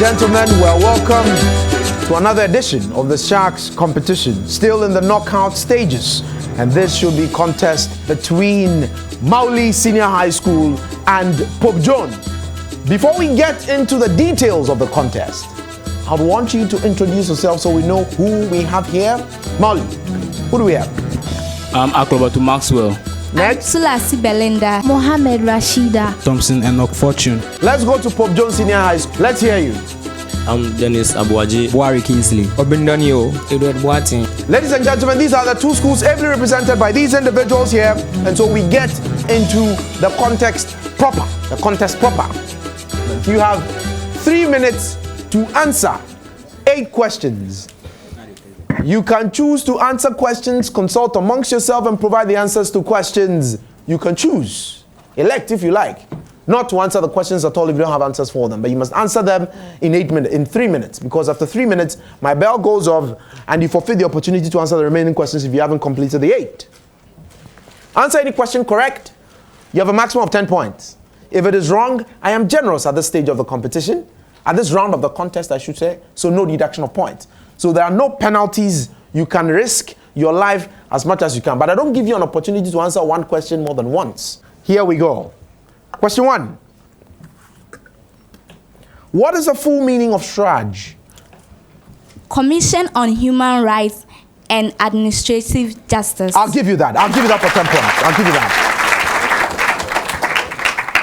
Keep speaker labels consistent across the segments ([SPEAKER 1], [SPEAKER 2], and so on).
[SPEAKER 1] gentlemen, well, welcome to another edition of the Sharks competition, still in the knockout stages. And this should be contest between Mawuli Senior High School and Pope John. Before we get into the details of the contest, I would want you to introduce yourself so we know who we have here. Mawuli, who do we have?
[SPEAKER 2] I'm Akrobatu Maxwell.
[SPEAKER 1] Next.
[SPEAKER 3] Sulasi Belinda. Mohammed Rashida.
[SPEAKER 2] Thompson Enoch Fortune.
[SPEAKER 1] Let's go to Pope John Senior High School. Let's hear you.
[SPEAKER 4] I'm Dennis Abuaji.
[SPEAKER 2] Buari Kingsley.
[SPEAKER 4] Obindonio. Edward Boating.
[SPEAKER 1] Ladies and gentlemen, these are the two schools ably represented by these individuals here. And so we get into the context proper, the contest proper. You have 3 minutes to answer 8 questions. You can choose to answer questions, consult amongst yourself and provide the answers to questions you can choose. Elect if you like. Not to answer the questions at all if you don't have answers for them, but you must answer them in 3 minutes, because after 3 minutes, my bell goes off and you forfeit the opportunity to answer the remaining questions if you haven't completed the 8. Answer any question correct, you have a maximum of 10 points. If it is wrong, I am generous at this stage of the competition, at this round of the contest, I should say, so no deduction of points. So there are no penalties. You can risk your life as much as you can, but I don't give you an opportunity to answer one question more than once. Here we go. Question 1. What is the full meaning of SHRAJ?
[SPEAKER 3] Commission on Human Rights and Administrative Justice.
[SPEAKER 1] I'll give you that. I'll give you that for 10 points. I'll give you that.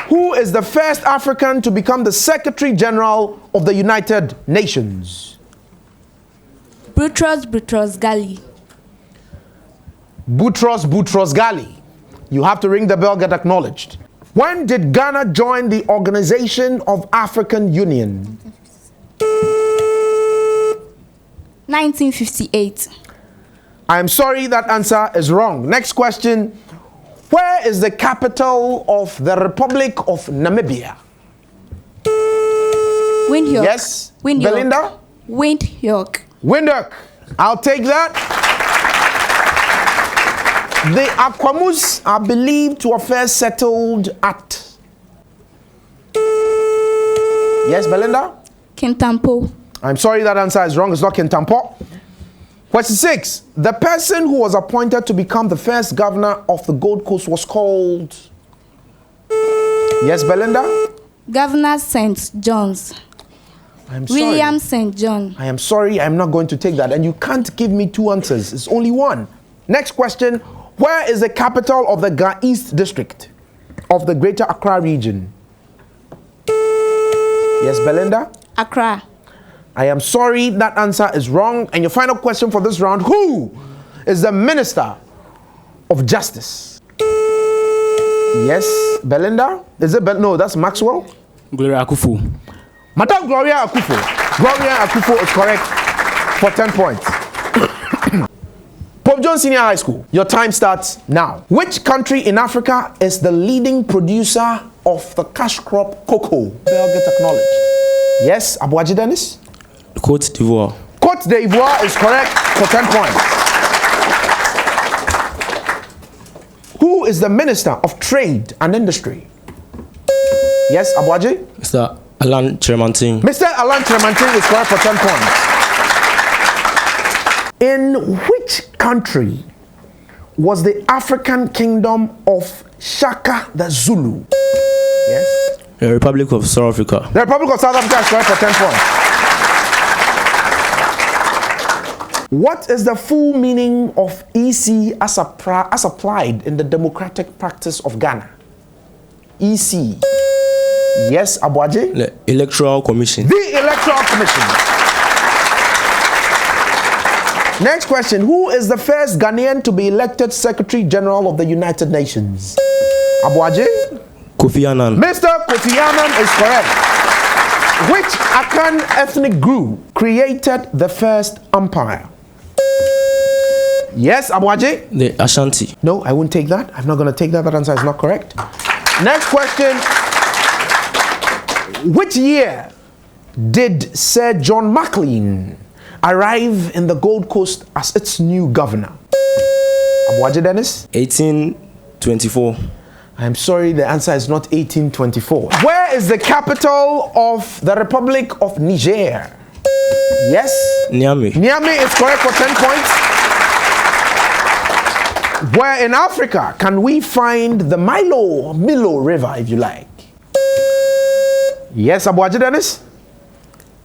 [SPEAKER 1] Who is the first African to become the Secretary General of the United Nations?
[SPEAKER 3] Boutros Ghali.
[SPEAKER 1] Boutros Ghali. You have to ring the bell, get acknowledged. When did Ghana join the Organization of African Union?
[SPEAKER 3] 1958.
[SPEAKER 1] I am sorry, that answer is wrong. Next question. Where is the capital of the Republic of Namibia?
[SPEAKER 3] Windhoek.
[SPEAKER 1] Yes.
[SPEAKER 3] Windhoek.
[SPEAKER 1] Belinda?
[SPEAKER 3] Windhoek.
[SPEAKER 1] Windhoek. I'll take that. The Akwamus are believed to have first settled at... Yes, Belinda?
[SPEAKER 3] Kintampo.
[SPEAKER 1] I'm sorry, that answer is wrong. It's not Kintampo. Question 6. The person who was appointed to become the first governor of the Gold Coast was called... Yes, Belinda?
[SPEAKER 3] Governor St. John's.
[SPEAKER 1] I'm sorry.
[SPEAKER 3] William St. John.
[SPEAKER 1] I am sorry, I'm not going to take that. And you can't give me 2 answers. It's only one. Next question. Where is the capital of the Ga East District of the Greater Accra region? Yes, Belinda?
[SPEAKER 3] Accra.
[SPEAKER 1] I am sorry, that answer is wrong. And your final question for this round. Who is the Minister of Justice? Yes, Belinda? Is it no, that's Maxwell?
[SPEAKER 2] Gloria Akufo.
[SPEAKER 1] Madam Gloria Akufo. Gloria Akufo is correct for 10 points. Pope John Senior High School, your time starts now. Which country in Africa is the leading producer of the cash crop cocoa? They'll get acknowledged. Yes, Abuaji Dennis?
[SPEAKER 4] Côte d'Ivoire.
[SPEAKER 1] Côte d'Ivoire is correct for 10 points. Who is the Minister of Trade and Industry? Yes, Abuaji?
[SPEAKER 4] Mr. Alan Tremantin.
[SPEAKER 1] Mr. Alan Tremantin is correct for 10 points. In which country was the African kingdom of Shaka the Zulu? Yes?
[SPEAKER 4] The Republic of South Africa.
[SPEAKER 1] The Republic of South Africa is correct for 10 points. What is the full meaning of EC as applied in the democratic practice of Ghana? EC. Yes, Abuaji?
[SPEAKER 4] The Electoral Commission.
[SPEAKER 1] The Electoral Commission. Next question. Who is the first Ghanaian to be elected Secretary General of the United Nations? Abuaji?
[SPEAKER 4] Kofi Annan.
[SPEAKER 1] Mr. Kofi Annan is correct. Which Akan ethnic group created the first empire? Yes, Abuaji?
[SPEAKER 4] The Ashanti.
[SPEAKER 1] No, I won't take that. I'm not going to take that. That answer is not correct. Next question. Which year did Sir John Maclean arrive in the Gold Coast as its new governor? Abuaji Dennis?
[SPEAKER 4] 1824.
[SPEAKER 1] I'm sorry, the answer is not 1824. Where is the capital of the Republic of Niger? Yes?
[SPEAKER 4] Niamey.
[SPEAKER 1] Niamey is correct for 10 points. Where in Africa can we find the Milo River, if you like? Yes, Abuaji Dennis?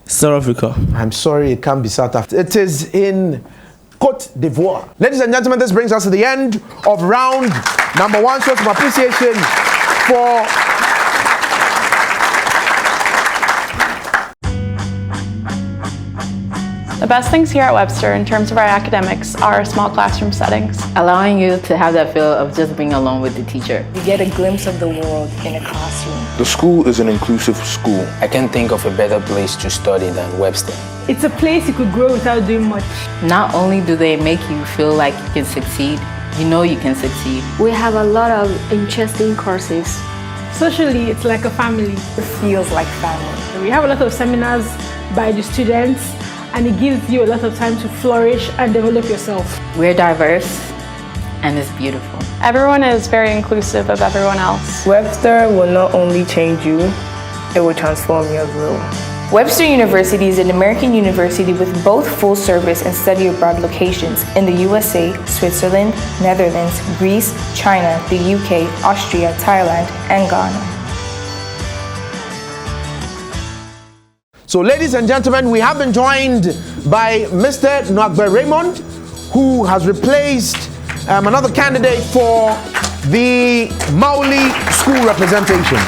[SPEAKER 4] South Africa.
[SPEAKER 1] I'm sorry, it can't be South Africa. It is in Côte d'Ivoire. Ladies and gentlemen, this brings us to the end of round number 1. So some appreciation for
[SPEAKER 5] The best things here at Webster in terms of our academics are small classroom settings.
[SPEAKER 6] Allowing you to have that feel of just being alone with the teacher.
[SPEAKER 7] You get a glimpse of the world in a classroom.
[SPEAKER 8] The school is an inclusive school.
[SPEAKER 9] I can't think of a better place to study than Webster.
[SPEAKER 10] It's a place you could grow without doing much.
[SPEAKER 6] Not only do they make you feel like you can succeed, you know you can succeed.
[SPEAKER 11] We have a lot of interesting courses.
[SPEAKER 10] Socially, it's like a family.
[SPEAKER 7] It feels like family.
[SPEAKER 10] We have a lot of seminars by the students, and it gives you a lot of time to flourish and develop yourself.
[SPEAKER 6] We're diverse, and it's beautiful.
[SPEAKER 5] Everyone is very inclusive of everyone else.
[SPEAKER 7] Webster will not only change you, it will transform you as well.
[SPEAKER 12] Webster University is an American university with both full service and study abroad locations in the USA, Switzerland, Netherlands, Greece, China, the UK, Austria, Thailand, and Ghana.
[SPEAKER 1] So, ladies and gentlemen, we have been joined by Mr. Nwagbe Raymond, who has replaced another candidate for the Mawuli School representation.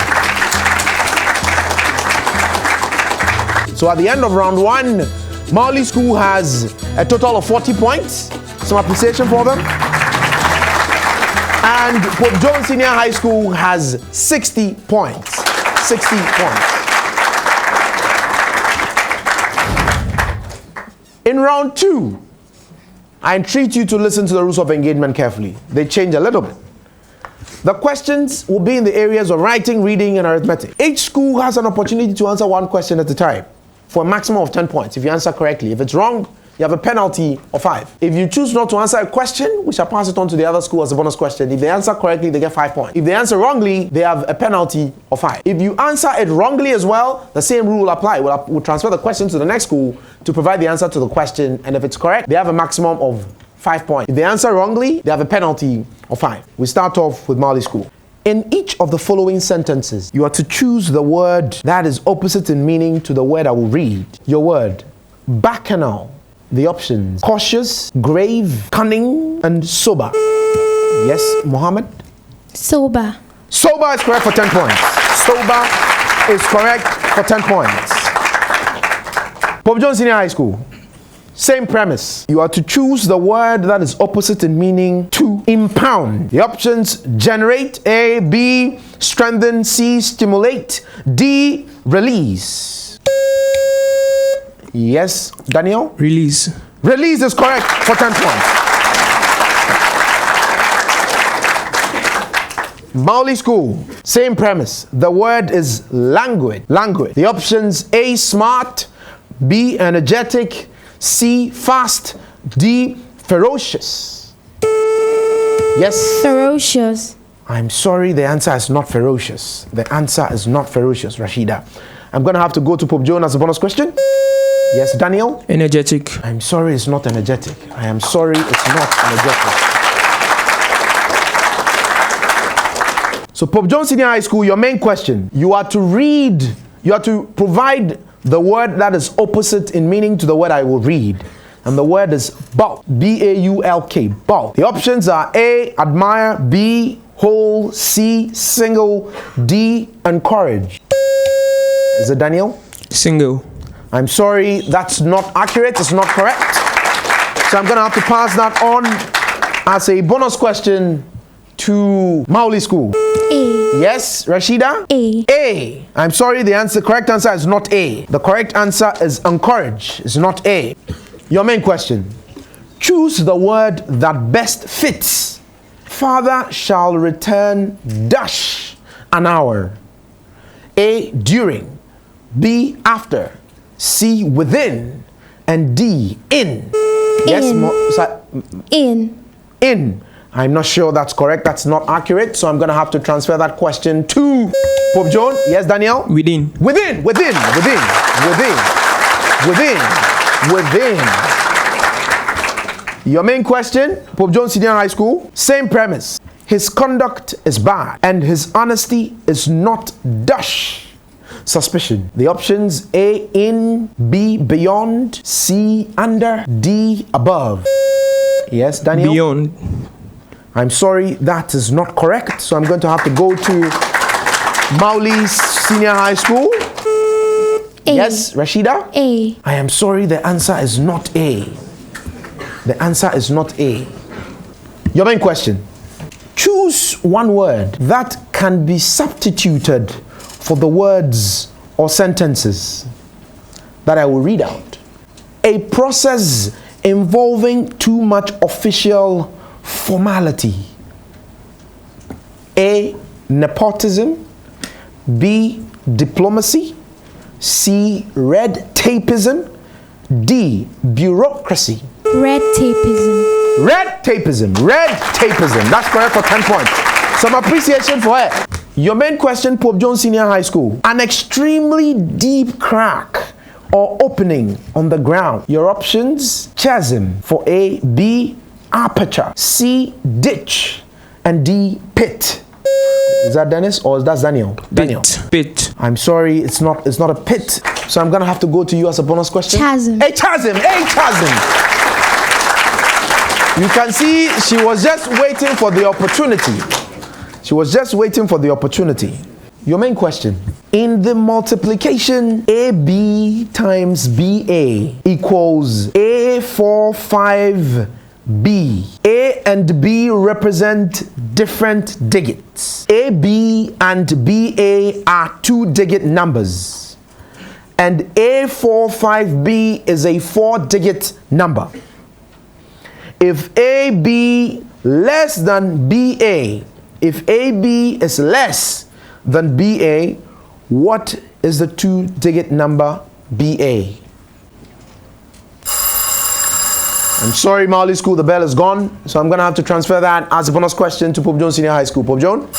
[SPEAKER 1] So, at the end of round 1, Mawuli School has a total of 40 points. Some appreciation for them. And Pope John Senior High School has 60 points. 60 points. In round 2, I entreat you to listen to the rules of engagement carefully. They change a little bit. The questions will be in the areas of writing, reading, and arithmetic. Each school has an opportunity to answer one question at a time for a maximum of 10 points if you answer correctly. If it's wrong, you have a penalty of 5. If you choose not to answer a question, we shall pass it on to the other school as a bonus question. If they answer correctly, they get 5 points. If they answer wrongly, they have a penalty of 5. If you answer it wrongly as well, the same rule will apply. We'll transfer the question to the next school to provide the answer to the question, and if it's correct, they have a maximum of 5 points. If they answer wrongly, they have a penalty of 5. We start off with Mawuli School. In each of the following sentences, you are to choose the word that is opposite in meaning to the word I will read. Your word, bacchanal. The options, cautious, grave, cunning, and sober. Yes, Mohammed?
[SPEAKER 3] Sober.
[SPEAKER 1] Sober is correct for 10 points. Sober is correct for 10 points. Pope John Senior High School. Same premise. You are to choose the word that is opposite in meaning to impound. The options, generate, A, B, strengthen, C, stimulate, D, release. Yes, Daniel?
[SPEAKER 4] Release.
[SPEAKER 1] Release is correct for 10 points. Mawuli School, same premise. The word is languid. Languid. The options, A, smart, B, energetic, C, fast, D, ferocious. Yes?
[SPEAKER 3] Ferocious.
[SPEAKER 1] I'm sorry, the answer is not ferocious. The answer is not ferocious, Rashida. I'm going to have to go to Pope John as a bonus question. Yes, Daniel?
[SPEAKER 4] Energetic.
[SPEAKER 1] I'm sorry, it's not energetic. I am sorry, it's not energetic. So, Pope John Senior High School, your main question, you are to provide the word that is opposite in meaning to the word I will read. And the word is bulk, B-A-U-L-K, bulk. The options are A, admire, B, whole, C, single, D, encourage. Is it Daniel?
[SPEAKER 4] Single.
[SPEAKER 1] I'm sorry, that's not accurate, it's not correct. So I'm going to have to pass that on as a bonus question to Mawuli School.
[SPEAKER 3] A.
[SPEAKER 1] Yes, Rashida?
[SPEAKER 3] A.
[SPEAKER 1] A. I'm sorry, the correct answer is not A. The correct answer is encourage, it's not A. Your main question. Choose the word that best fits. Father shall return dash an hour. A, during. B, after. C, within. And D, in. Yes,
[SPEAKER 3] In.
[SPEAKER 1] In. I'm not sure that's correct. That's not accurate. So I'm going to have to transfer that question to Pope John. Yes, Daniel?
[SPEAKER 4] Within.
[SPEAKER 1] Within. Your main question, Pope John Senior High School, same premise. His conduct is bad and his honesty is not dash suspicion. The options: A, in; B, beyond; C, under; D, above. Yes, Daniel?
[SPEAKER 4] Beyond.
[SPEAKER 1] I'm sorry, that is not correct. So I'm going to have to go to Mawuli Senior High School.
[SPEAKER 3] A.
[SPEAKER 1] Yes, Rashida?
[SPEAKER 3] A.
[SPEAKER 1] I am sorry, the answer is not A. The answer is not A. Your main question. Choose one word that can be substituted for the words or sentences that I will read out. A process involving too much official formality. A, nepotism. B, diplomacy. C, red tapeism. D, bureaucracy.
[SPEAKER 3] Red tapeism.
[SPEAKER 1] Red tapeism. Red tapeism. That's correct for 10 points. Some appreciation for it. Your main question, Pope John Senior High School. An extremely deep crack or opening on the ground. Your options: chasm for A, B, aperture, C, ditch, and D, pit. Is that Dennis or is that Daniel? Daniel.
[SPEAKER 4] Pit.
[SPEAKER 1] I'm sorry, it's not a pit. So I'm gonna have to go to you as a bonus question.
[SPEAKER 3] Chasm.
[SPEAKER 1] A chasm. A chasm. You can see she was just waiting for the opportunity. She was just waiting for the opportunity. Your main question. In the multiplication AB times BA equals A45B. A and B represent different digits. AB and BA are 2-digit numbers. And A45B is a 4-digit number. If AB less than BA, if AB is less than BA, what is the 2-digit number BA? I'm sorry, Mawuli School, the bell is gone. So I'm going to have to transfer that as a bonus question to Pope John Senior High School. Pope John,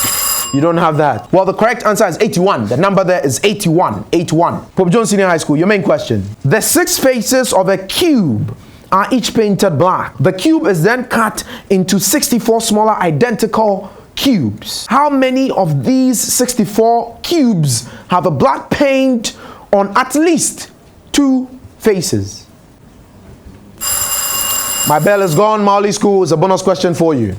[SPEAKER 1] you don't have that. Well, the correct answer is 81. The number there is 81. 81. Pope John Senior High School, your main question. The 6 faces of a cube are each painted black. The cube is then cut into 64 smaller identical cubes. How many of these 64 cubes have a black paint on at least 2 faces? My bell is gone. Mawuli School is a bonus question for you.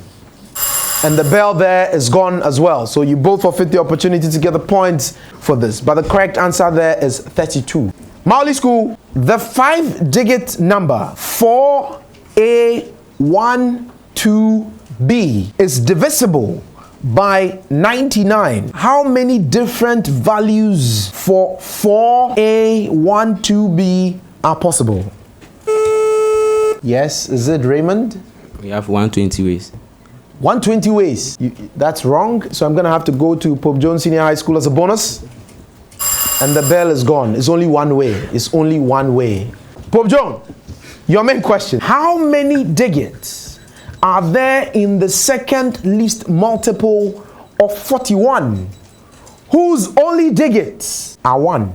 [SPEAKER 1] And the bell there is gone as well. So you both forfeit the opportunity to get the points for this. But the correct answer there is 32. Mawuli School, the 5-digit number 4A12B is divisible by 99. How many different values for 4A12B are possible? Yes, is it Raymond?
[SPEAKER 2] We have 120 ways.
[SPEAKER 1] 120 ways. That's wrong. So I'm going to have to go to Pope John Senior High School as a bonus. And the bell is gone. It's only one way. It's only one way. Pope John, your main question. How many digits are there in the second least multiple of 41, whose only digits are 1?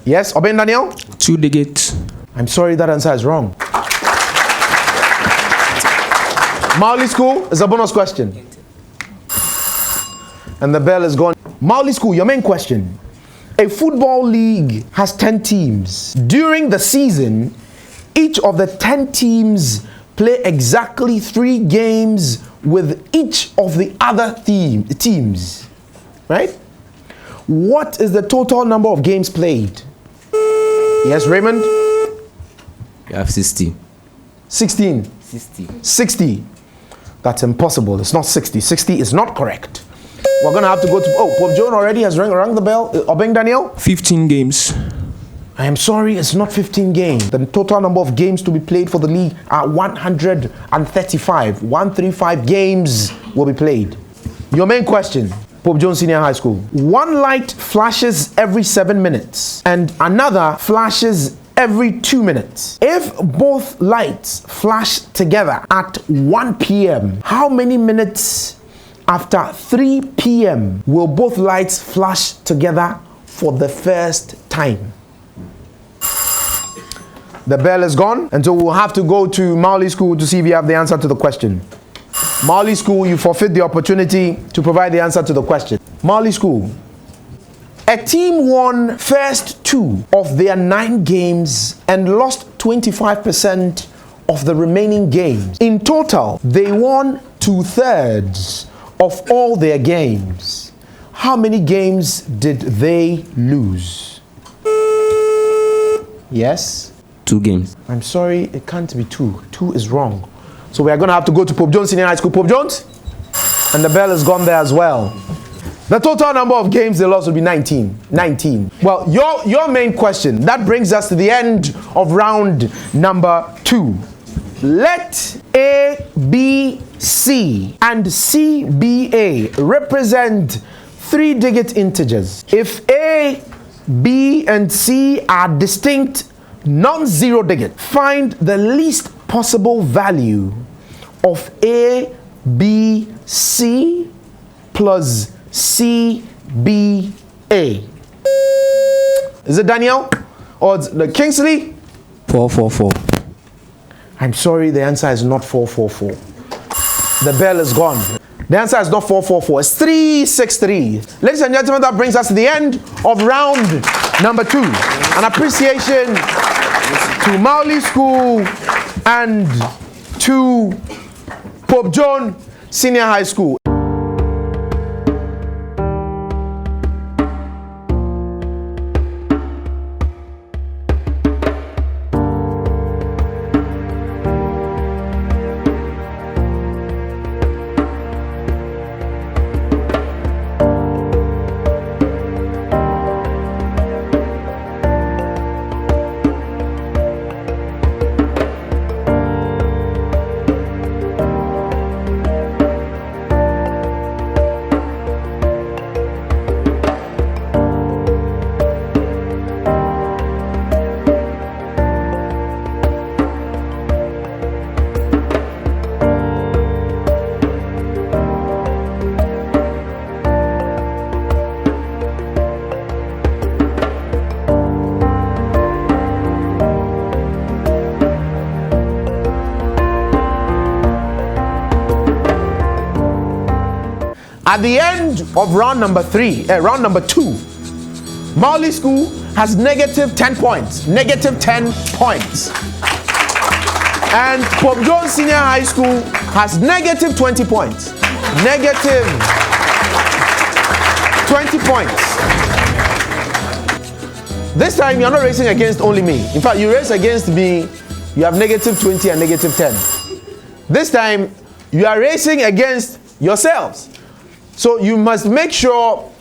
[SPEAKER 1] Yes, Obin Daniel?
[SPEAKER 4] 2 digits.
[SPEAKER 1] I'm sorry, that answer is wrong. Mawuli School is a bonus question. And the bell is gone. Mawuli School, your main question. A football league has 10 teams. During the season, each of the 10 teams play exactly 3 games with each of the other teams. Right? What is the total number of games played? Yes, Raymond?
[SPEAKER 2] We have 60.
[SPEAKER 1] 16.
[SPEAKER 2] 60.
[SPEAKER 1] 60. That's impossible. It's not 60. 60 is not correct. We're going to have to go to... Oh, Pope John already has rung the bell. Obeng Daniel?
[SPEAKER 4] 15 games.
[SPEAKER 1] I am sorry, it's not 15 games. The total number of games to be played for the league are 135. 135 games will be played. Your main question, Pope John Senior High School. One light flashes every 7 minutes and another flashes every 2 minutes. If both lights flash together at 1 p.m., how many minutes after 3 p.m. will both lights flash together for the first time? The bell is gone, and so we'll have to go to Mawuli School to see if you have the answer to the question. Mawuli School, you forfeit the opportunity to provide the answer to the question. Mawuli School. A team won first 2 of their 9 games and lost 25% of the remaining games. In total, they won 2/3 of all their games. How many games did they lose? Yes?
[SPEAKER 2] 2 games.
[SPEAKER 1] I'm sorry, it can't be 2. 2 is wrong. So we are going to have to go to Pope Jones Senior High School. Pope Jones? And the bell is gone there as well. The total number of games they lost will be 19. 19. Well, your main question, that brings us to the end of round number 2. Let A, B, C and C, B, A represent 3-digit integers. If A, B and C are distinct non-zero digit, find the least possible value of A, B, C plus C, B, A. Is it Daniel or the Kingsley?
[SPEAKER 2] 444.
[SPEAKER 1] I'm sorry, the answer is not 444. The bell is gone. The answer is not 444, it's 363. Ladies and gentlemen, that brings us to the end of round number 2. An appreciation to Mawuli School and to Pope John Senior High School. At the end of round number 2, Mawuli School has negative 10 points. Negative 10 points. And Pope John Senior High School has negative 20 points. Negative 20 points. This time you're not racing against only me. In fact, you race against me, you have negative 20 and negative 10. This time you are racing against yourselves. So you must make sure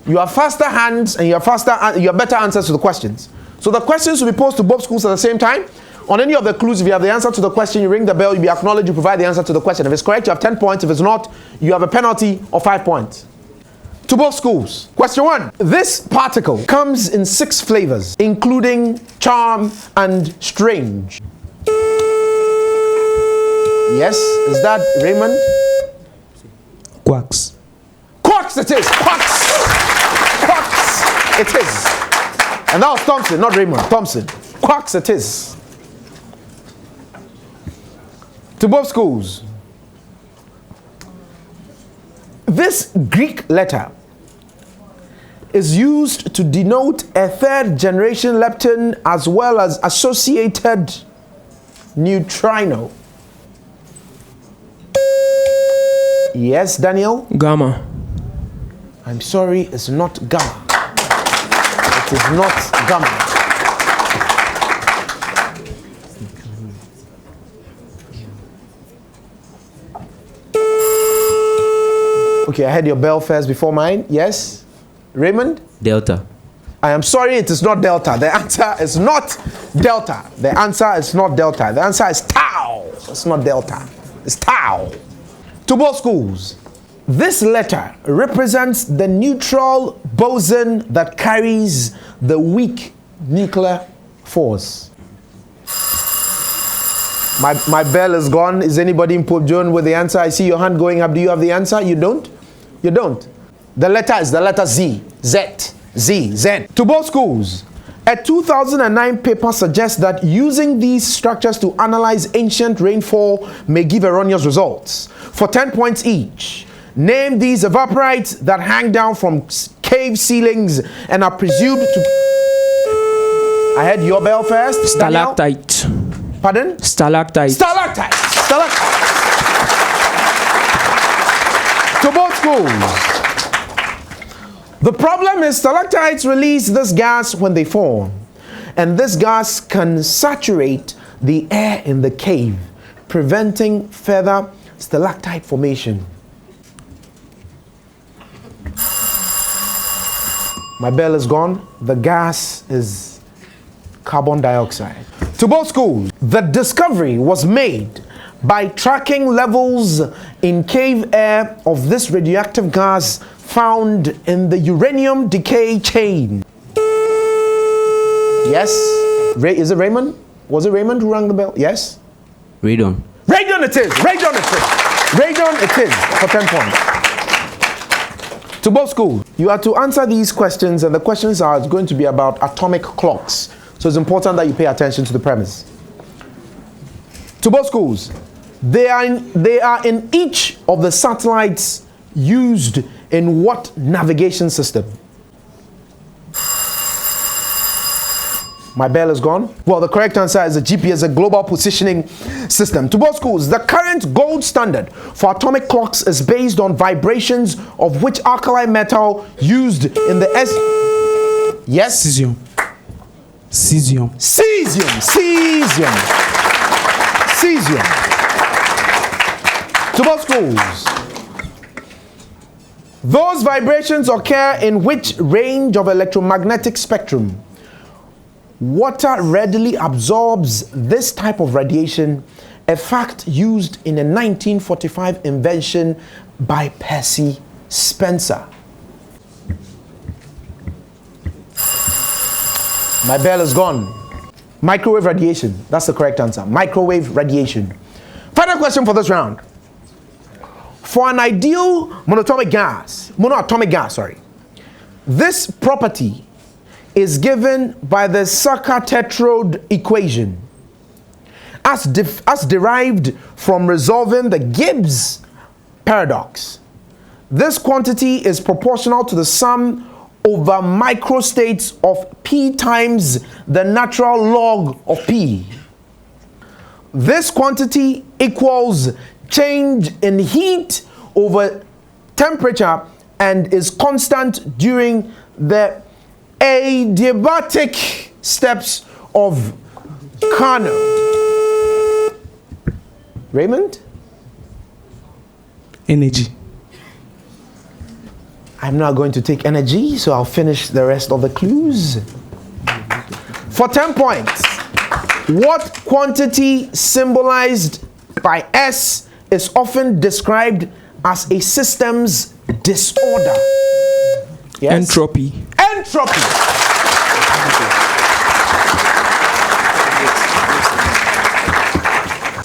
[SPEAKER 1] you have faster hands and you have better answers to the questions. So the questions will be posed to both schools at the same time. On any of the clues, if you have the answer to the question, you ring the bell, you'll be acknowledged, you provide the answer to the question. If it's correct, you have 10 points. If it's not, you have a penalty of 5 points. To both schools. Question 1. This particle comes in 6 flavors, including charm and strange. Yes, is that Raymond?
[SPEAKER 4] Quacks.
[SPEAKER 1] Quacks it is! Quacks! Quacks it is! And that was Thompson, not Raymond. Thompson. Quacks it is. To both schools. This Greek letter is used to denote a 3rd-generation lepton as well as associated neutrino. Yes, Daniel?
[SPEAKER 4] Gamma.
[SPEAKER 1] I'm sorry, it's not gamma. It is not gamma. Okay, I had your bell first before mine. Yes? Raymond?
[SPEAKER 2] Delta.
[SPEAKER 1] I am sorry, it is not delta. The answer is not delta. The answer is not delta. The answer is tau. It's not delta. It's tau. To both schools. This letter represents the neutral boson that carries the weak nuclear force. My bell is gone. Is anybody in Pope John with the answer? I see your hand going up. Do you have the answer? You don't? You don't. The letter is the letter Z. Z. To both schools. A 2009 paper suggests that using these structures to analyze ancient rainfall may give erroneous results. For 10 points each, name these evaporites that hang down from cave ceilings and are presumed to... I had your bell first.
[SPEAKER 4] Stalactite.
[SPEAKER 1] Daniel? Pardon?
[SPEAKER 4] Stalactite.
[SPEAKER 1] Stalactite. To both schools. The problem is stalactites release this gas when they form, and this gas can saturate the air in the cave, preventing further stalactite formation. My bell is gone. The gas is carbon dioxide. To both schools, the discovery was made by tracking levels in cave air of this radioactive gas found in the uranium decay chain. Yes? Is it Raymond? Was it Raymond who rang the bell? Yes?
[SPEAKER 2] Radon.
[SPEAKER 1] Radon it is! Radon it is! Radon it is for 10 points. To both schools, you are to answer these questions, and the questions are going to be about atomic clocks. So it's important that you pay attention to the premise. To both schools, they are in each of the satellites used in what navigation system? My bell is gone. Well, the correct answer is the GPS, a global positioning system. To both schools, the current gold standard for atomic clocks is based on vibrations of which alkali metal used in the Yes?
[SPEAKER 4] Cesium.
[SPEAKER 1] To both schools. Those vibrations occur in which range of electromagnetic spectrum? Water readily absorbs this type of radiation, a fact used in a 1945 invention by Percy Spencer. My bell is gone. Microwave radiation. That's the correct answer. Microwave radiation. Final question for this round. For an ideal monoatomic gas, this property is given by the Sackur-Tetrode equation as derived from resolving the Gibbs paradox. This quantity is proportional to the sum over microstates of P times the natural log of P. This quantity equals change in heat over temperature and is constant during the adiabatic steps of Carnot. Raymond?
[SPEAKER 4] Energy.
[SPEAKER 1] I'm not going to take energy, so I'll finish the rest of the clues. For 10 points, what quantity symbolized by S is often described as a system's disorder? Yes?
[SPEAKER 4] Entropy.
[SPEAKER 1] Entropy.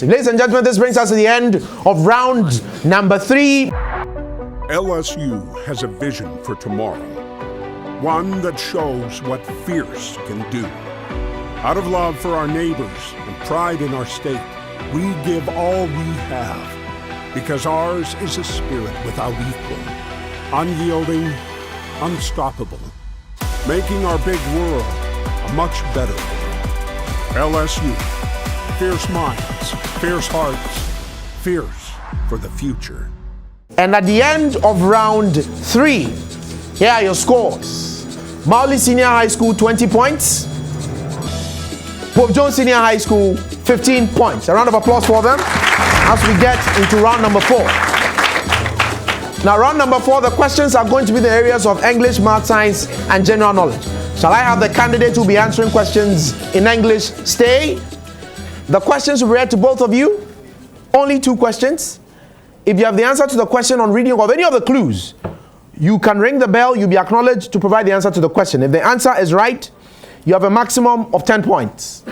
[SPEAKER 1] Ladies and gentlemen, this brings us to the end of round number 3.
[SPEAKER 13] LSU has a vision for tomorrow, one that shows what fierce can do. Out of love for our neighbors and pride in our state, we give all we have, because ours is a spirit without equal, unyielding, unstoppable, making our big world a much better world. LSU, fierce minds, fierce hearts, fierce for the future.
[SPEAKER 1] And at the end of round 3, here are your scores. Mawuli Senior High School, 20 points. Pope John Senior High School, 15 points. A round of applause for them as we get into round number 4. Now, round number 4, the questions are going to be the areas of English, math, science, and general knowledge. Shall I have the candidate who will be answering questions in English stay? The questions will be read to both of you. Only 2 questions. If you have the answer to the question on reading of any of the clues, you can ring the bell, you'll be acknowledged to provide the answer to the question. If the answer is right, you have a maximum of 10 points.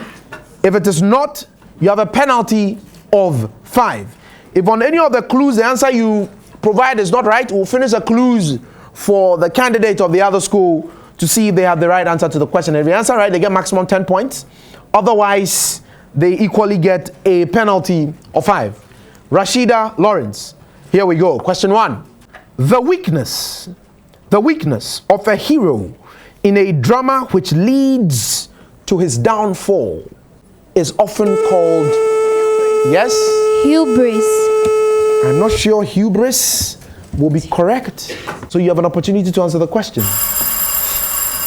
[SPEAKER 1] If it is not, you have a penalty of 5. If on any of the clues the answer you provide is not right, we'll finish the clues for the candidate of the other school to see if they have the right answer to the question. If they answer right, they get maximum 10 points. Otherwise, they equally get a penalty of 5. Rashida Lawrence, here we go. Question 1. The weakness of a hero in a drama which leads to his downfall is often called, yes?
[SPEAKER 3] Hubris.
[SPEAKER 1] I'm not sure hubris will be correct. So you have an opportunity to answer the question.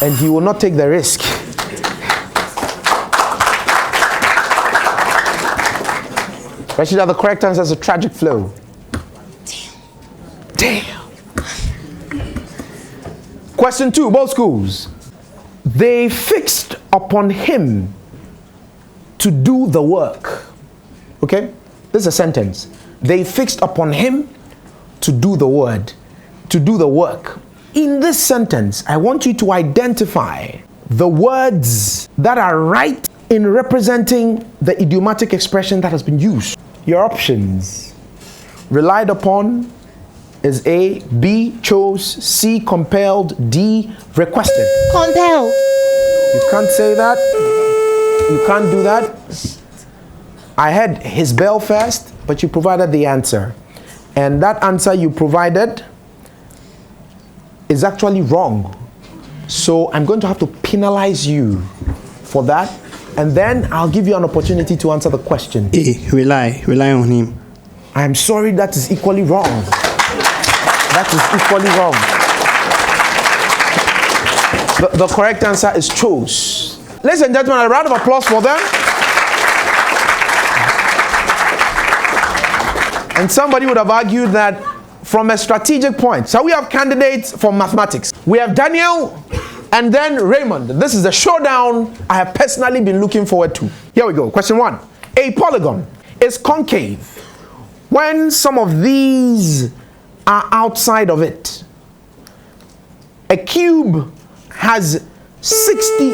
[SPEAKER 1] And he will not take the risk. Rashida, the correct answer is a tragic flow. Damn. Question 2, both schools. They fixed upon him to do the work. Okay? This is a sentence. They fixed upon him to do the work. In this sentence, I want you to identify the words that are right in representing the idiomatic expression that has been used. Your options: relied upon is A, B, chose, C, compelled, D, requested.
[SPEAKER 3] Compelled.
[SPEAKER 1] You can't say that. You can't do that. I had his bell first, but you provided the answer. And that answer you provided is actually wrong. So I'm going to have to penalize you for that. And then I'll give you an opportunity to answer the question.
[SPEAKER 2] A, rely on him.
[SPEAKER 1] I'm sorry, that is equally wrong. That is equally wrong. The correct answer is chose. Ladies and gentlemen, a round of applause for them. And somebody would have argued that from a strategic point. So we have candidates for mathematics. We have Daniel and then Raymond. This is the showdown I have personally been looking forward to. Here we go. Question 1. A polygon is concave when some of these are outside of it. A cube has 60.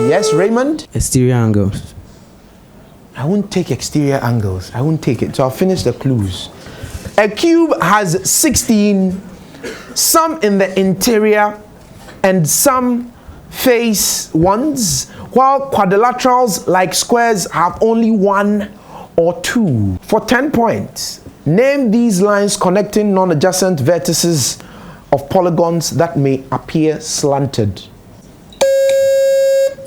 [SPEAKER 1] Yes, Raymond?
[SPEAKER 2] Exterior angles.
[SPEAKER 1] I won't take exterior angles. I won't take it. So I'll finish the clues. A cube has 16, some in the interior and some face ones, while quadrilaterals like squares have only 1 or 2. For 10 points, name these lines connecting non-adjacent vertices of polygons that may appear slanted.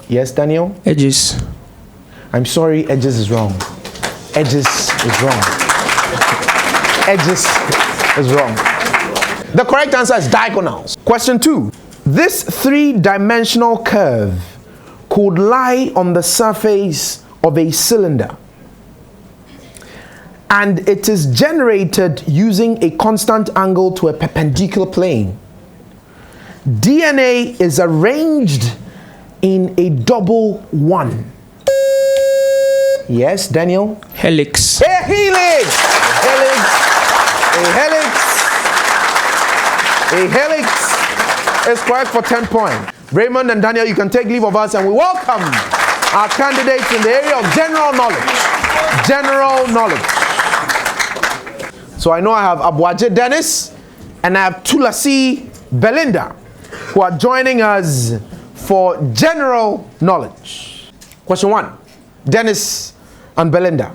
[SPEAKER 1] Yes, Daniel?
[SPEAKER 4] Edges.
[SPEAKER 1] I'm sorry, edges is wrong. Edges is wrong. Edges is wrong. The correct answer is diagonals. Question 2. This 3-dimensional curve could lie on the surface of a cylinder, and it is generated using a constant angle to a perpendicular plane. DNA is arranged in a double 1. Yes, Daniel?
[SPEAKER 4] Helix.
[SPEAKER 1] A helix! A helix is correct for 10 points. Raymond and Daniel, you can take leave of us, and we welcome our candidates in the area of general knowledge. General knowledge. So I know I have Abuaje Dennis and I have Tulasi Belinda who are joining us for general knowledge. Question 1. Dennis and Belinda.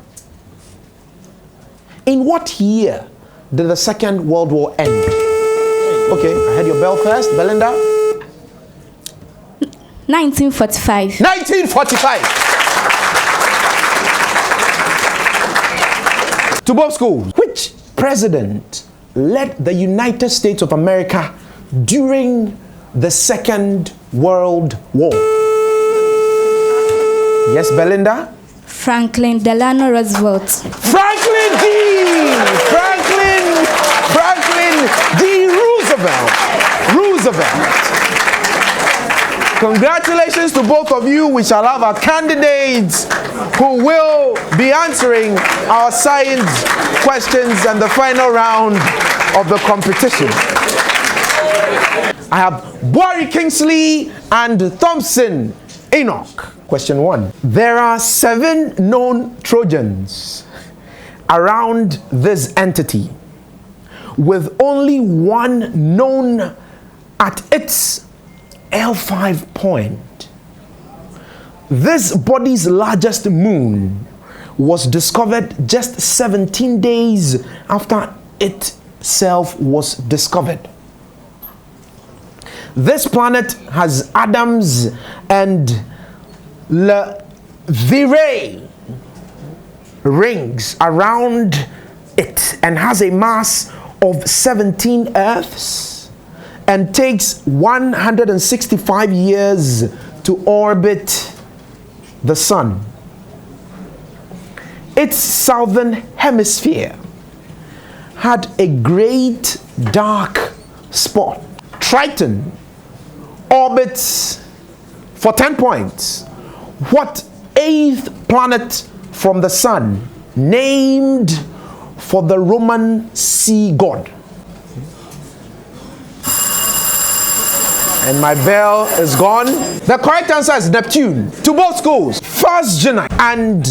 [SPEAKER 1] In what year did the Second World War end? Okay, I had your bell first. Belinda?
[SPEAKER 3] 1945.
[SPEAKER 1] 1945. To both schools. Which president led the United States of America during the Second World War? Yes, Belinda?
[SPEAKER 3] Franklin Delano Roosevelt.
[SPEAKER 1] Franklin D. Roosevelt. Congratulations to both of you. We shall have our candidates who will be answering our science questions and the final round of the competition. I have Boari Kingsley and Thompson Enoch. Question 1. There are 7 known Trojans around this entity, with only one known at its L5 point. This body's largest moon was discovered just 17 days after itself was discovered. This planet has Adams and Levirate rings around it and has a mass of 17 Earths and takes 165 years to orbit the Sun. Its southern hemisphere had a great dark spot. Triton orbits for 10 points. What 8th planet from the Sun named for the Roman sea god? And my bell is gone. The correct answer is Neptune. To both schools. Phasgenite and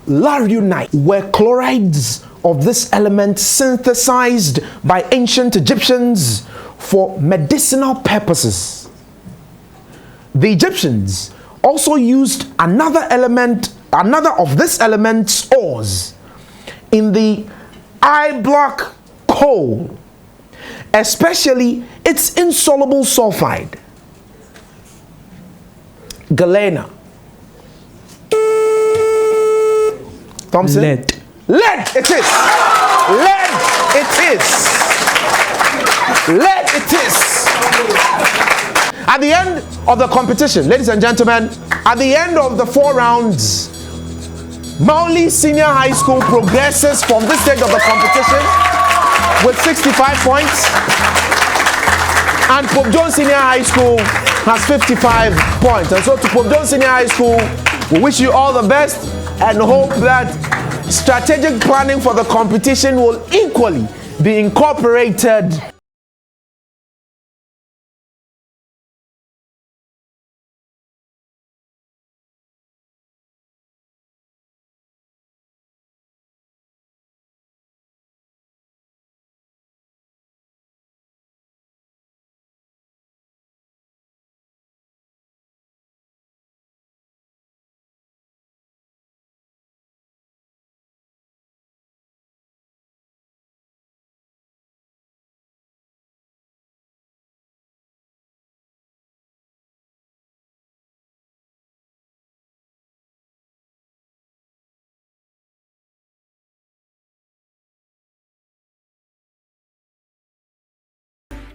[SPEAKER 1] Larionite were chlorides of this element synthesized by ancient Egyptians for medicinal purposes. The Egyptians also used another of this element's ores in the eye block coal, especially its insoluble sulfide, galena. Thompson?
[SPEAKER 4] Lead.
[SPEAKER 1] Lead it is. Lead it is. Lead it is. At the end of the competition, ladies and gentlemen, at the end of the 4 rounds, Mawuli Senior High School progresses from this stage of the competition with 65 points, and Pope John Senior High School has 55 points. And so to Pope John Senior High School, we wish you all the best and hope that strategic planning for the competition will equally be incorporated